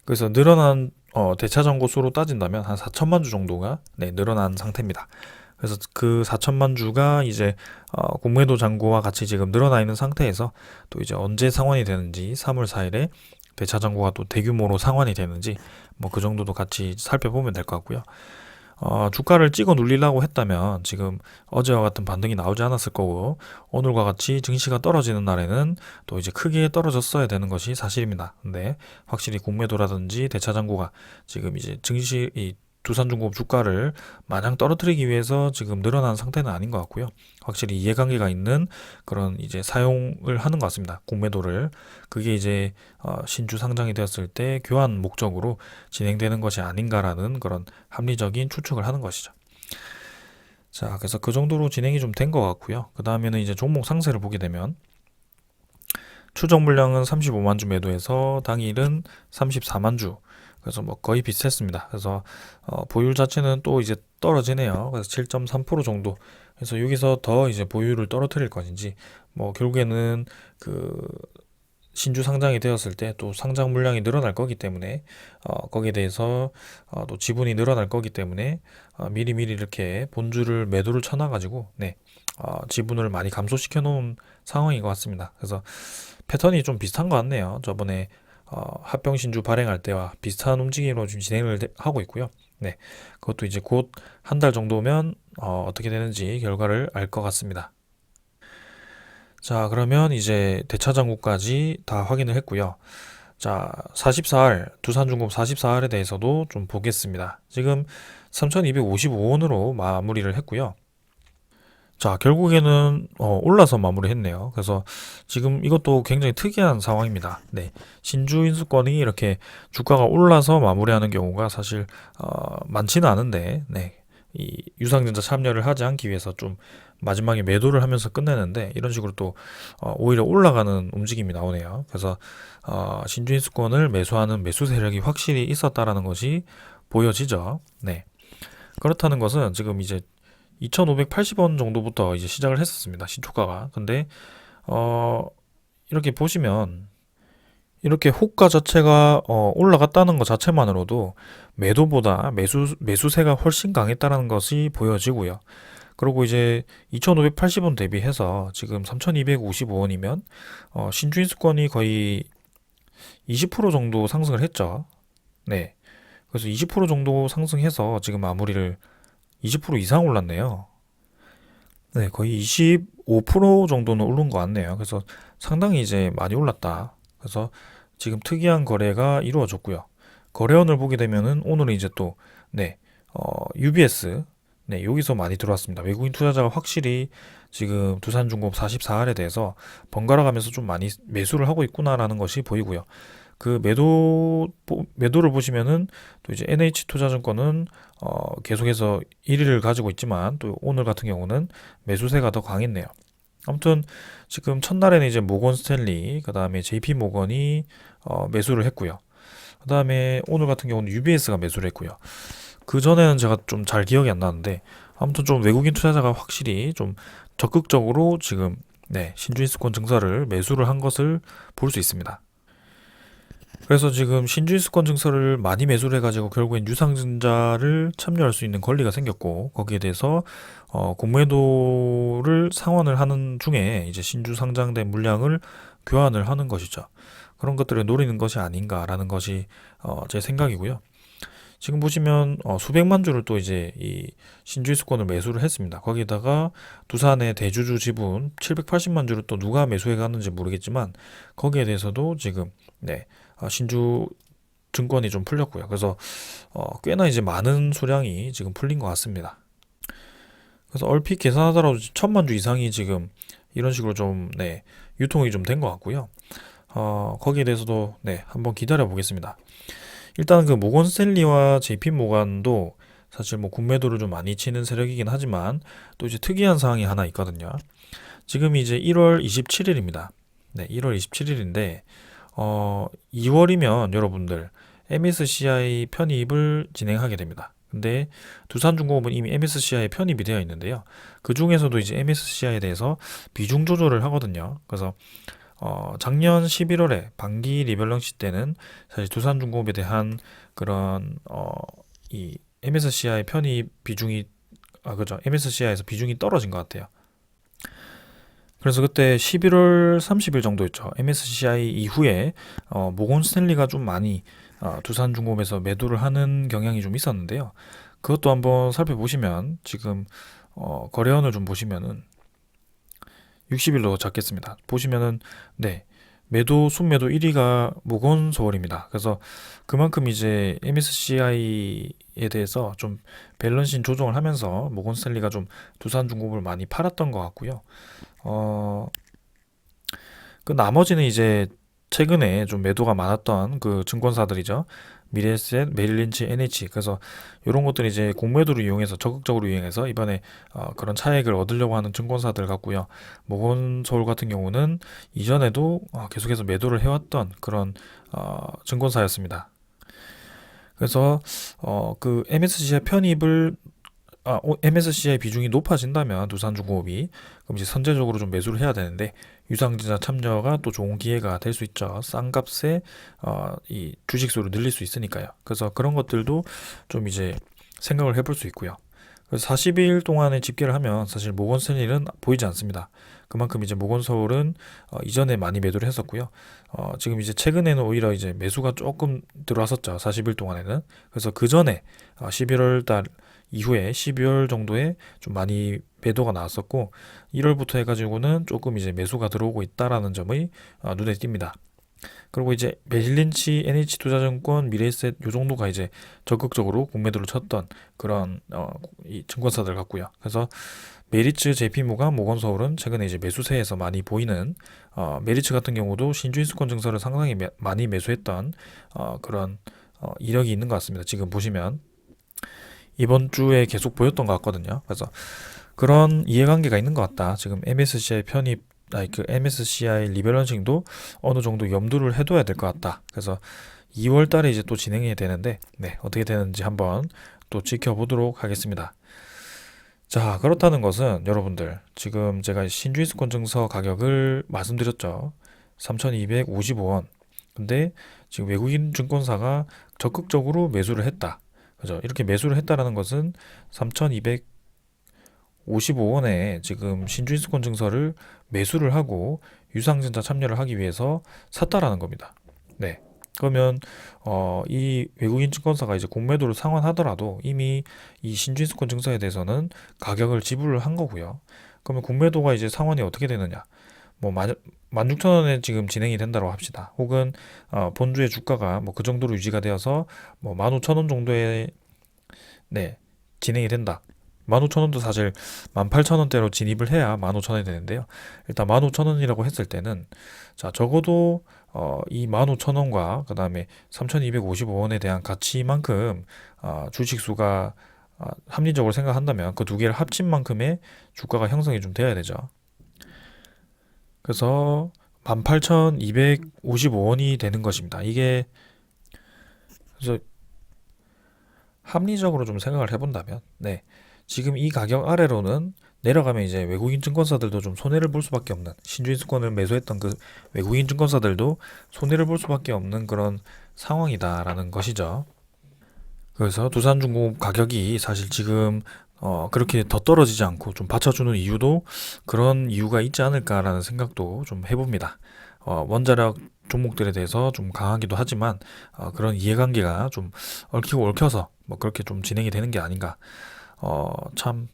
그래서 늘어난 대차 잔고 수로 따진다면 한 4천만 주 정도가 네, 늘어난 상태입니다. 그래서 그 4천만 주가 이제 공매도 잔고와 같이 지금 늘어나 있는 상태에서 또 이제 언제 상환이 되는지 3월 4일에 대차 잔고가 또 대규모로 상환이 되는지 뭐 그 정도도 같이 살펴보면 될 것 같고요. 주가를 찍어 눌리려고 했다면 지금 어제와 같은 반등이 나오지 않았을 거고 오늘과 같이 증시가 떨어지는 날에는 또 이제 크게 떨어졌어야 되는 것이 사실입니다. 근데 확실히 공매도라든지 대차 잔고가 지금 이제 증시 이 두산중공업 주가를 마냥 떨어뜨리기 위해서 지금 늘어난 상태는 아닌 것 같고요. 확실히 이해관계가 있는 그런 이제 사용을 하는 것 같습니다. 공매도를 그게 이제 신주 상장이 되었을 때 교환 목적으로 진행되는 것이 아닌가라는 그런 합리적인 추측을 하는 것이죠. 자, 그래서 그 정도로 진행이 좀 된 것 같고요. 그 다음에는 이제 종목 상세를 보게 되면 추정 물량은 35만 주 매도해서 당일은 34만 주. 그래서 뭐 거의 비슷했습니다. 그래서 보율 자체는 또 이제 떨어지네요. 그래서 7.3% 정도. 그래서 여기서 더 이제 보율을 떨어뜨릴 것인지 뭐 결국에는 그 신주 상장이 되었을 때 또 상장 물량이 늘어날 거기 때문에 거기에 대해서 또 지분이 늘어날 거기 때문에 미리미리 이렇게 본주를 매도를 쳐놔가지고 네, 지분을 많이 감소시켜 놓은 상황인 것 같습니다. 그래서 패턴이 좀 비슷한 것 같네요. 저번에 합병 신주 발행할 때와 비슷한 움직임으로 지금 진행을 하고 있고요. 네, 그것도 이제 곧 한 달 정도면 어떻게 되는지 결과를 알 것 같습니다. 자, 그러면 이제 대차장구까지 다 확인을 했고요. 자, 44알, 두산중공 44알에 대해서도 좀 보겠습니다. 지금 3,255원으로 마무리를 했고요. 자, 결국에는 올라서 마무리했네요. 그래서 지금 이것도 굉장히 특이한 상황입니다. 네, 신주 인수권이 이렇게 주가가 올라서 마무리하는 경우가 사실 많지는 않은데, 네, 이 유상증자 참여를 하지 않기 위해서 좀 마지막에 매도를 하면서 끝내는데 이런 식으로 또 오히려 올라가는 움직임이 나오네요. 그래서 신주 인수권을 매수하는 매수 세력이 확실히 있었다라는 것이 보여지죠. 네, 그렇다는 것은 지금 이제 2,580원 정도부터 이제 시작을 했었습니다. 시초가가. 근데 어 이렇게 보시면 이렇게 호가 자체가 올라갔다는 것 자체만으로도 매도보다 매수세가 훨씬 강했다는 것이 보여지고요. 그리고 이제 2,580원 대비해서 지금 3,255원이면 신주인수권이 거의 20% 정도 상승을 했죠. 네. 그래서 20% 정도 상승해서 지금 마무리를 20% 이상 올랐네요. 네, 거의 25% 정도는 오른 것 같네요. 그래서 상당히 이제 많이 올랐다. 그래서 지금 특이한 거래가 이루어졌고요. 거래원을 보게 되면은 오늘은 이제 또, 네, UBS, 네, 여기서 많이 들어왔습니다. 외국인 투자자가 확실히 지금 두산중공업 44알에 대해서 번갈아 가면서 좀 많이 매수를 하고 있구나라는 것이 보이고요. 그 매도를 보시면은 또 이제 NH투자증권은 계속해서 1위를 가지고 있지만 또 오늘 같은 경우는 매수세가 더 강했네요. 아무튼 지금 첫날에는 이제 모건 스탠리, 그 다음에 JP 모건이 매수를 했고요. 그 다음에 오늘 같은 경우는 UBS가 매수를 했고요. 그 전에는 제가 좀 잘 기억이 안 나는데 아무튼 좀 외국인 투자자가 확실히 좀 적극적으로 지금 네, 신주인수권 증서를 매수를 한 것을 볼 수 있습니다. 그래서 지금 신주인수권 증서를 많이 매수를 해가지고 결국엔 유상증자를 참여할 수 있는 권리가 생겼고 거기에 대해서 공매도를 상환을 하는 중에 이제 신주 상장된 물량을 교환을 하는 것이죠. 그런 것들을 노리는 것이 아닌가라는 것이 제 생각이고요. 지금 보시면 수백만 주를 또 이제 이 신주인수권을 매수를 했습니다. 거기다가 두산의 대주주 지분 780만 주를 또 누가 매수해 갔는지 모르겠지만 거기에 대해서도 지금 네, 신주 증권이 좀 풀렸고요. 그래서 꽤나 이제 많은 수량이 지금 풀린 것 같습니다. 그래서 얼핏 계산하더라도 1,000만 주 이상이 지금 이런 식으로 좀 네, 유통이 좀 된 것 같고요. 거기에 대해서도 네, 한번 기다려 보겠습니다. 일단 그 모건 스탠리와 JP 모건도 사실 뭐 군매도를 좀 많이 치는 세력이긴 하지만 또 이제 특이한 사항이 하나 있거든요. 지금 이제 1월 27일입니다. 네, 1월 27일인데 2월이면 여러분들 MSCI 편입을 진행하게 됩니다. 근데 두산중공업은 이미 MSCI에 편입이 되어 있는데요. 그 중에서도 이제 MSCI에 대해서 비중 조절을 하거든요. 그래서 작년 11월에 반기 리밸런시 때는 사실 두산중공업에 대한 그런 이 MSCI 편입 비중이 그죠. MSCI에서 비중이 떨어진 것 같아요. 그래서 그때 11월 30일 정도였죠. MSCI 이후에 모건 스탠리가 좀 많이 두산중공업에서 매도를 하는 경향이 좀 있었는데요. 그것도 한번 살펴보시면 지금 거래원을 좀 보시면은 60일로 잡겠습니다. 보시면은 네, 매도 순매도 1위가 모건서울입니다. 그래서 그만큼 이제 MSCI에 대해서 좀 밸런싱 조정을 하면서 모건 스탠리가 좀 두산중공업을 많이 팔았던 것 같고요. 어, 그 나머지는 이제 최근에 좀 매도가 많았던 그 증권사들이죠. 미래에셋, 메릴린치, NH. 그래서 이런 것들이 이제 공매도를 이용해서 적극적으로 이용해서 이번에 그런 차익을 얻으려고 하는 증권사들 같고요. 모건서울 같은 경우는 이전에도 계속해서 매도를 해왔던 그런 증권사였습니다. 그래서 그 MSCI 편입을 MSCI 비중이 높아진다면 두산중공업이 그럼 이제 선제적으로 좀 매수를 해야 되는데 유상증자 참여가 또 좋은 기회가 될 수 있죠. 싼 값에 이 주식수를 늘릴 수 있으니까요. 그래서 그런 것들도 좀 이제 생각을 해볼 수 있고요. 그래서 40일 동안의 집계를 하면 사실 모건스탠리는 보이지 않습니다. 그만큼 이제 모건서울은 이전에 많이 매도를 했었고요. 지금 이제 최근에는 오히려 이제 매수가 조금 들어왔었죠. 40일 동안에는. 그래서 그 전에 11월 달 이후에 12월 정도에 좀 많이 매도가 나왔었고 1월부터 해가지고는 조금 이제 매수가 들어오고 있다라는 점이 눈에 띕니다. 그리고 이제 메릴린치, NH투자증권, 미래에셋 요 정도가 이제 적극적으로 공매도를 쳤던 그런 이 증권사들 같고요. 그래서 메리츠, JP모간, 모건서울은 최근에 이제 매수세에서 많이 보이는 메리츠 같은 경우도 신주인수권 증서를 상당히 많이 매수했던 그런 이력이 있는 것 같습니다. 지금 보시면 이번 주에 계속 보였던 것 같거든요. 그래서 그런 이해관계가 있는 것 같다. 지금 MSCI 편입, 그 MSCI 리밸런싱도 어느 정도 염두를 해둬야 될 것 같다. 그래서 2월 달에 이제 또 진행이 되는데, 네, 어떻게 되는지 한번 또 지켜보도록 하겠습니다. 자, 그렇다는 것은 여러분들, 지금 제가 신주인수권 증서 가격을 말씀드렸죠. 3,255원. 근데 지금 외국인 증권사가 적극적으로 매수를 했다. 그죠? 이렇게 매수를 했다라는 것은 3,255원에 지금 신주인수권 증서를 매수를 하고 유상증자 참여를 하기 위해서 샀다라는 겁니다. 네. 그러면 이 외국인 증권사가 이제 공매도를 상환하더라도 이미 이 신주인수권 증서에 대해서는 가격을 지불을 한 거고요. 그러면 공매도가 이제 상환이 어떻게 되느냐? 뭐 16,000원에 지금 진행이 된다고 합시다. 혹은 본주의 주가가 뭐 그 정도로 유지가 되어서 뭐 15,000원 정도에 네, 진행이 된다. 15,000원도 사실 18,000원대로 진입을 해야 15,000원이 되는데요. 일단 15,000원이라고 했을 때는 자, 적어도 이 15,000원과 그 다음에 3,255원에 대한 가치만큼 주식 수가 합리적으로 생각한다면 그 두 개를 합친 만큼의 주가가 형성이 좀 돼야 되죠. 그래서 18,255원이 되는 것입니다. 이게 그래서 합리적으로 좀 생각을 해본다면, 네, 지금 이 가격 아래로는 내려가면 이제 외국인 증권사들도 좀 손해를 볼 수밖에 없는 신주인수권을 매수했던 그 외국인 증권사들도 손해를 볼 수밖에 없는 그런 상황이다라는 것이죠. 그래서 두산중공업 가격이 사실 지금 그렇게 더 떨어지지 않고 좀 받쳐주는 이유도 그런 이유가 있지 않을까라는 생각도 좀 해봅니다. 원자력 종목들에 대해서 좀 강하기도 하지만 그런 이해관계가 좀 얽히고 얽혀서 뭐 그렇게 좀 진행이 되는 게 아닌가. 참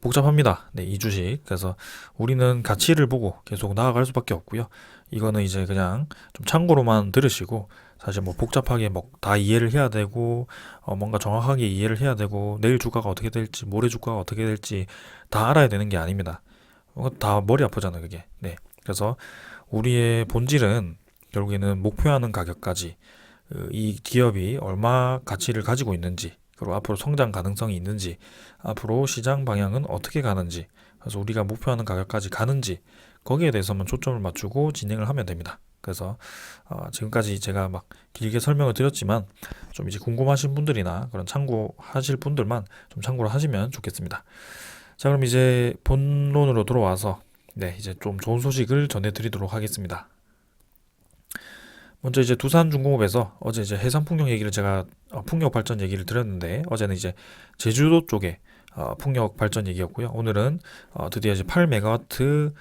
복잡합니다. 네, 이 주식. 그래서 우리는 가치를 보고 계속 나아갈 수밖에 없고요. 이거는 이제 그냥 좀 참고로만 들으시고 사실 뭐 복잡하게 뭐 다 이해를 해야 되고 뭔가 정확하게 이해를 해야 되고 내일 주가가 어떻게 될지 모레 주가가 어떻게 될지 다 알아야 되는 게 아닙니다. 다 머리 아프잖아요, 그게. 네. 그래서 우리의 본질은 결국에는 목표하는 가격까지 이 기업이 얼마 가치를 가지고 있는지 그리고 앞으로 성장 가능성이 있는지 앞으로 시장 방향은 어떻게 가는지 그래서 우리가 목표하는 가격까지 가는지 거기에 대해서만 초점을 맞추고 진행을 하면 됩니다. 그래서 지금까지 제가 막 길게 설명을 드렸지만 좀 이제 궁금하신 분들이나 그런 참고하실 분들만 좀 참고를 하시면 좋겠습니다. 자, 그럼 이제 본론으로 돌아와서 네, 이제 좀 좋은 소식을 전해드리도록 하겠습니다. 먼저 이제 두산중공업에서 어제 이제 해상풍력 얘기를 제가 풍력 발전 얘기를 드렸는데 어제는 이제 제주도 쪽에 풍력 발전 얘기였고요. 오늘은 드디어 이제 8메가와트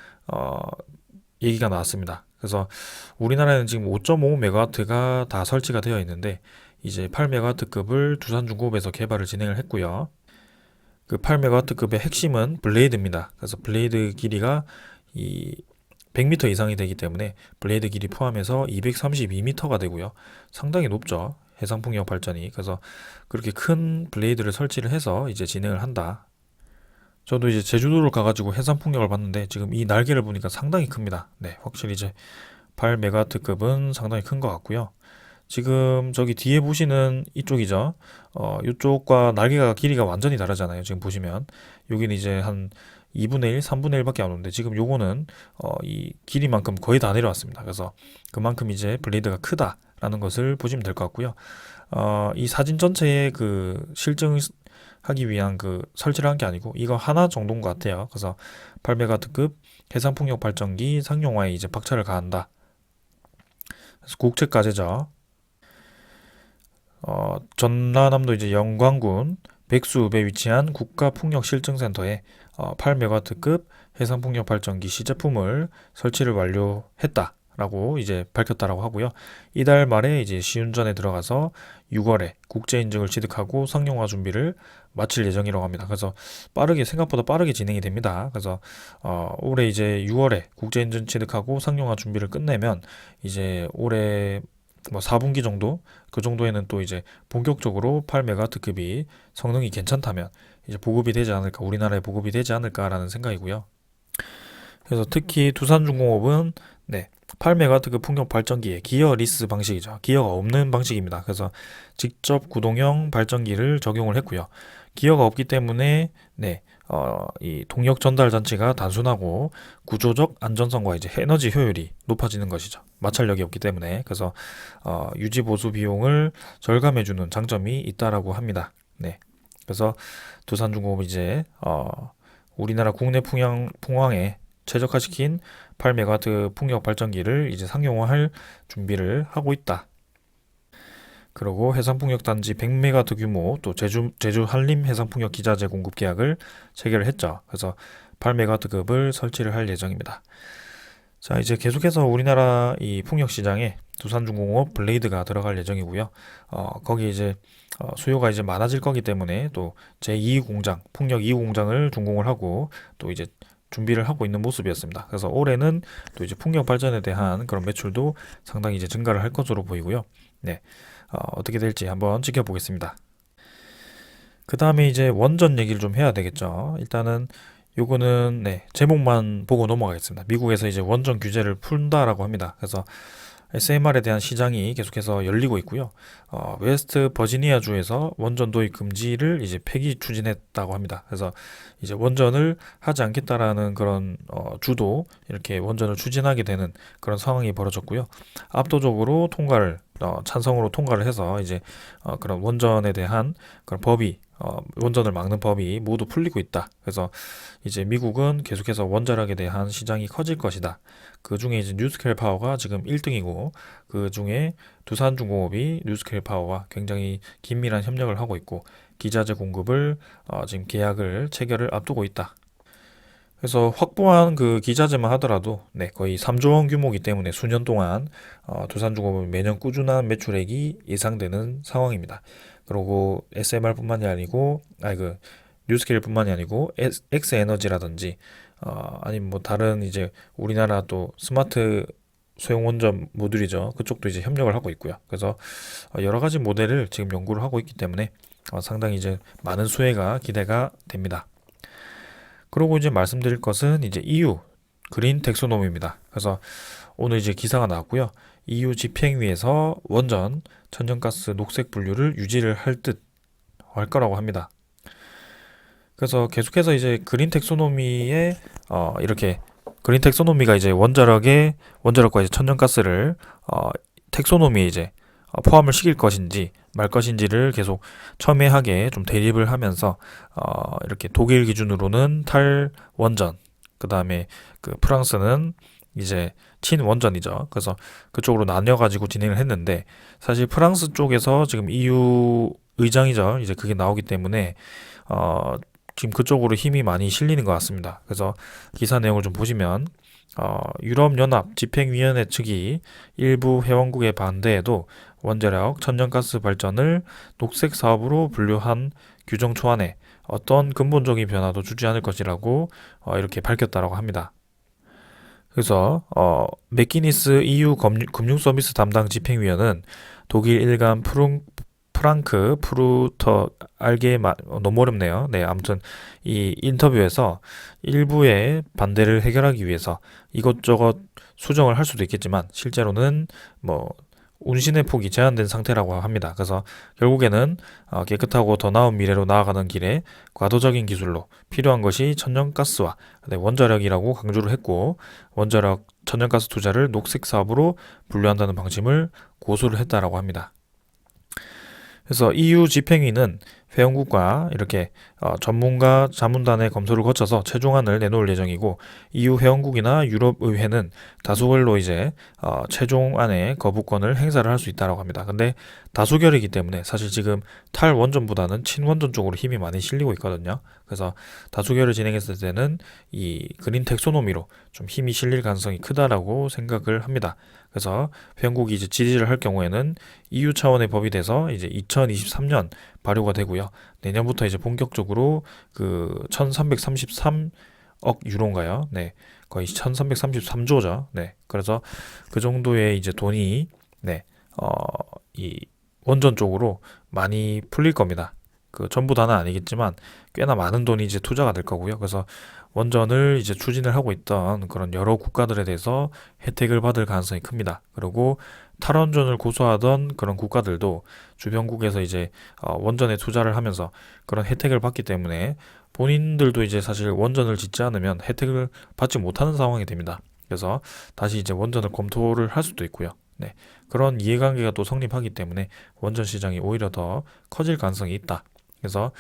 얘기가 나왔습니다. 그래서 우리나라에는 지금 5.5메가와트가 다 설치가 되어 있는데 이제 8메가와트급을 두산중공업에서 개발을 진행을 했고요. 그 8메가와트급의 핵심은 블레이드입니다. 그래서 블레이드 길이가 이 100m 이상이 되기 때문에 블레이드 길이 포함해서 232m가 되고요. 상당히 높죠. 해상풍력 발전이. 그래서 그렇게 큰 블레이드를 설치를 해서 이제 진행을 한다. 저도 이제 제주도를 가가지고 해상풍력을 봤는데 지금 이 날개를 보니까 상당히 큽니다. 네, 확실히 이제 8메가와트급은 상당히 큰 것 같고요. 지금 저기 뒤에 보시는 이쪽이죠. 이쪽과 날개가 길이가 완전히 다르잖아요. 지금 보시면 여기는 이제 한 2분의 1, 3분의 1밖에 안 오는데 지금 요거는 이 길이만큼 거의 다 내려왔습니다. 그래서 그만큼 이제 블레이드가 크다라는 것을 보시면 될 것 같고요. 이 사진 전체의 그 실증하기 위한 그 설치를 한 게 아니고 이거 하나 정도인 것 같아요. 그래서 8메가트급 해상풍력 발전기 상용화에 이제 박차를 가한다. 그래서 국책과제죠. 전라남도 이제 영광군 백수읍에 위치한 국가풍력실증센터에 8메가와트급 해상풍력 발전기 시제품을 설치를 완료했다라고 이제 밝혔다라고 하고요. 이달 말에 이제 시운전에 들어가서 6월에 국제 인증을 취득하고 상용화 준비를 마칠 예정이라고 합니다. 그래서 생각보다 빠르게 진행이 됩니다. 그래서 올해 이제 6월에 국제 인증 취득하고 상용화 준비를 끝내면 이제 올해 뭐 4분기 정도 그 정도에는 또 이제 본격적으로 8메가와트급이 성능이 괜찮다면 이제 보급이 되지 않을까, 우리나라에 보급이 되지 않을까라는 생각이고요. 그래서 특히 두산중공업은 8메가와트급 풍력 발전기의 기어 리스 방식이죠. 기어가 없는 방식입니다. 그래서 직접 구동형 발전기를 적용을 했고요. 기어가 없기 때문에 이 동력 전달 장치가 단순하고 구조적 안전성과 이제 에너지 효율이 높아지는 것이죠. 마찰력이 없기 때문에. 그래서 유지 보수 비용을 절감해주는 장점이 있다라고 합니다. 그래서 두산중공업 이제 우리나라 국내 풍황에 최적화시킨 8메가와트 풍력 발전기를 이제 상용화할 준비를 하고 있다. 그리고 해상풍력단지 100메가와트 규모 또 제주 한림 해상풍력 기자재 공급 계약을 체결을 했죠. 그래서 8메가와트급을 설치를 할 예정입니다. 자, 이제 계속해서 우리나라 이 풍력 시장에 두산중공업 블레이드가 들어갈 예정이고요. 거기 이제 수요가 이제 많아질 거기 때문에 또 제2 공장, 풍력 2호 공장을 준공을 하고 또 이제 준비를 하고 있는 모습이었습니다. 그래서 올해는 또 이제 풍력 발전에 대한 그런 매출도 상당히 이제 증가를 할 것으로 보이고요. 어떻게 될지 한번 지켜보겠습니다. 그 다음에 이제 원전 얘기를 좀 해야 되겠죠. 일단은 요거는 제목만 보고 넘어가겠습니다. 미국에서 이제 원전 규제를 푼다라고 합니다. 그래서 SMR에 대한 시장이 계속해서 열리고 있고요. 웨스트 버지니아주에서 원전 도입 금지를 이제 폐기 추진했다고 합니다. 그래서 이제 원전을 하지 않겠다라는 그런 주도 이렇게 원전을 추진하게 되는 그런 상황이 벌어졌고요. 압도적으로 찬성으로 통과를 해서 이제 그런 원전에 대한 그런 법이 원전을 막는 법이 모두 풀리고 있다. 그래서 이제 미국은 계속해서 원자력에 대한 시장이 커질 것이다. 그 중에 이제 뉴스케일 파워가 지금 1등이고 그 중에 두산중공업이 뉴스케일 파워와 굉장히 긴밀한 협력을 하고 있고 기자재 공급을 지금 계약을 체결을 앞두고 있다. 그래서 확보한 그 기자재만 하더라도 거의 3조 원 규모이기 때문에 수년 동안 두산중공업은 매년 꾸준한 매출액이 예상되는 상황입니다. 그리고 SMR뿐만이 아니고 뉴스케일뿐만이 아니고 엑스에너지라든지 아니면 뭐 다른 이제 우리나라 또 스마트 소형 원전 모듈이죠. 그쪽도 이제 협력을 하고 있고요. 그래서 여러 가지 모델을 지금 연구를 하고 있기 때문에 상당히 이제 많은 수혜가 기대가 됩니다. 그리고 이제 말씀드릴 것은 이제 EU 그린 텍소노미입니다. 그래서 오늘 이제 기사가 나왔고요. EU 집행위에서 원전 천연가스 녹색 분류를 유지를 할 거라고 합니다. 그래서 계속해서 이제 그린 텍소노미에 이렇게 그린 텍소노미가 이제 원자력과 이제 천연가스를 텍소노미에 이제 포함을 시킬 것인지 말 것인지를 계속 첨예하게 좀 대립을 하면서 이렇게 독일 기준으로는 탈원전, 그 다음에 그 프랑스는 이제 친원전이죠. 그래서 그쪽으로 나뉘어가지고 진행을 했는데 사실 프랑스 쪽에서 지금 EU 의장이죠. 이제 그게 나오기 때문에 지금 그쪽으로 힘이 많이 실리는 것 같습니다. 그래서 기사 내용을 좀 보시면 유럽연합 집행위원회 측이 일부 회원국의 반대에도 원자력 천연가스 발전을 녹색 사업으로 분류한 규정 초안에 어떤 근본적인 변화도 주지 않을 것이라고 이렇게 밝혔다라고 합니다. 그래서 맥기니스 EU 금융서비스 담당 집행위원은 독일 일간 프랑크 프루터 너무 어렵네요. 아무튼 이 인터뷰에서 일부의 반대를 해결하기 위해서 이것저것 수정을 할 수도 있겠지만 실제로는 뭐 운신의 폭이 제한된 상태라고 합니다. 그래서 결국에는 깨끗하고 더 나은 미래로 나아가는 길에 과도적인 기술로 필요한 것이 천연가스와 원자력이라고 강조를 했고, 원자력, 천연가스 투자를 녹색 사업으로 분류한다는 방침을 고수를 했다라고 합니다. 그래서 EU 집행위는 회원국과 이렇게 전문가 자문단의 검토를 거쳐서 최종안을 내놓을 예정이고, EU 회원국이나 유럽의회는 다수결로 이제 최종안의 거부권을 행사를 할 수 있다고 합니다. 근데 다수결이기 때문에 사실 지금 탈원전보다는 친원전 쪽으로 힘이 많이 실리고 있거든요. 그래서 다수결을 진행했을 때는 이 그린 텍소노미로 좀 힘이 실릴 가능성이 크다라고 생각을 합니다. 그래서 회원국이 이제 지지를 할 경우에는 EU 차원의 법이 돼서 이제 2023년 발효가 되고요. 내년부터 이제 본격적으로 그 1333억 유로인가요? 네. 거의 1333조죠. 네. 그래서 그 정도의 이제 돈이 네. 이 원전 쪽으로 많이 풀릴 겁니다. 그 전부 다는 아니겠지만 꽤나 많은 돈이 이제 투자가 될 거고요. 그래서 원전을 이제 추진을 하고 있던 그런 여러 국가들에 대해서 혜택을 받을 가능성이 큽니다. 그리고 탈원전을 고수하던 그런 국가들도 주변국에서 이제 원전에 투자를 하면서 그런 혜택을 받기 때문에 본인들도 이제 사실 원전을 짓지 않으면 혜택을 받지 못하는 상황이 됩니다. 그래서 다시 이제 원전을 검토를 할 수도 있고요. 네. 그런 이해관계가 또 성립하기 때문에 원전 시장이 오히려 더 커질 가능성이 있다. 그래서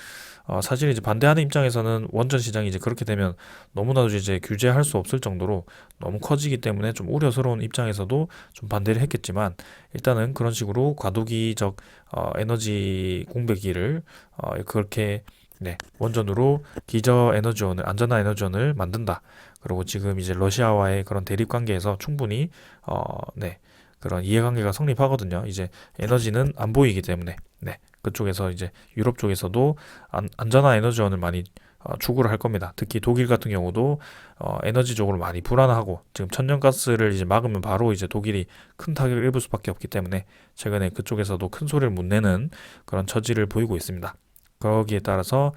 사실 이제 반대하는 입장에서는 원전 시장이 이제 그렇게 되면 너무나도 이제 규제할 수 없을 정도로 너무 커지기 때문에 좀 우려스러운 입장에서도 좀 반대를 했겠지만, 일단은 그런 식으로 과도기적 에너지 공백기를 그렇게 네, 원전으로 기저 에너지원을 안전한 에너지원을 만든다. 그리고 지금 이제 러시아와의 그런 대립 관계에서 충분히 네, 그런 이해관계가 성립하거든요. 이제 에너지는 안 보이기 때문에 네, 그쪽에서 이제 유럽 쪽에서도 안전한 에너지원을 많이 추구를 할 겁니다. 특히 독일 같은 경우도 에너지적으로 많이 불안하고, 지금 천연가스를 이제 막으면 바로 이제 독일이 큰 타격을 입을 수밖에 없기 때문에 최근에 그쪽에서도 큰 소리를 못 내는 그런 처지를 보이고 있습니다. 거기에 따라서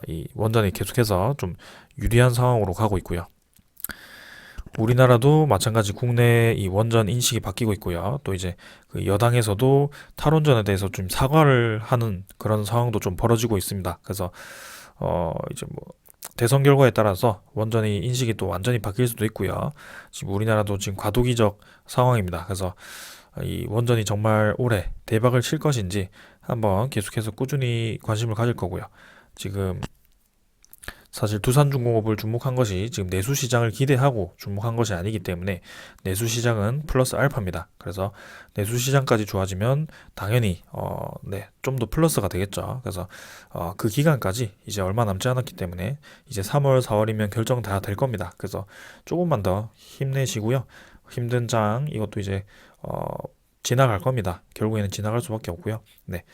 이 원전이 계속해서 좀 유리한 상황으로 가고 있고요. 우리나라도 마찬가지 국내 이 원전 인식이 바뀌고 있고요. 또 이제 그 여당에서도 탈원전에 대해서 좀 사과를 하는 그런 상황도 좀 벌어지고 있습니다. 그래서 이제 뭐 대선 결과에 따라서 원전의 인식이 또 완전히 바뀔 수도 있고요. 지금 우리나라도 지금 과도기적 상황입니다. 그래서 이 원전이 정말 올해 대박을 칠 것인지 한번 계속해서 꾸준히 관심을 가질 거고요. 지금 사실 두산중공업을 주목한 것이 지금 내수 시장을 기대하고 주목한 것이 아니기 때문에 내수 시장은 플러스 알파입니다. 그래서 내수 시장까지 좋아지면 당연히 네, 좀 더 플러스가 되겠죠. 그래서 그 기간까지 이제 얼마 남지 않았기 때문에 이제 3월, 4월이면 결정 다 될 겁니다. 그래서 조금만 더 힘내시고요. 힘든 장 이것도 이제 지나갈 겁니다. 결국에는 지나갈 수밖에 없고요. 네,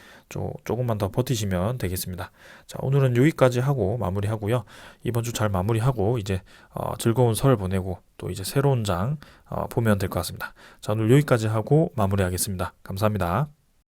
조금만 더 버티시면 되겠습니다. 자, 오늘은 여기까지 하고 마무리하고요. 이번 주 잘 마무리하고 이제 즐거운 설 보내고 또 이제 새로운 장 보면 될 것 같습니다. 자, 오늘 여기까지 하고 마무리하겠습니다. 감사합니다.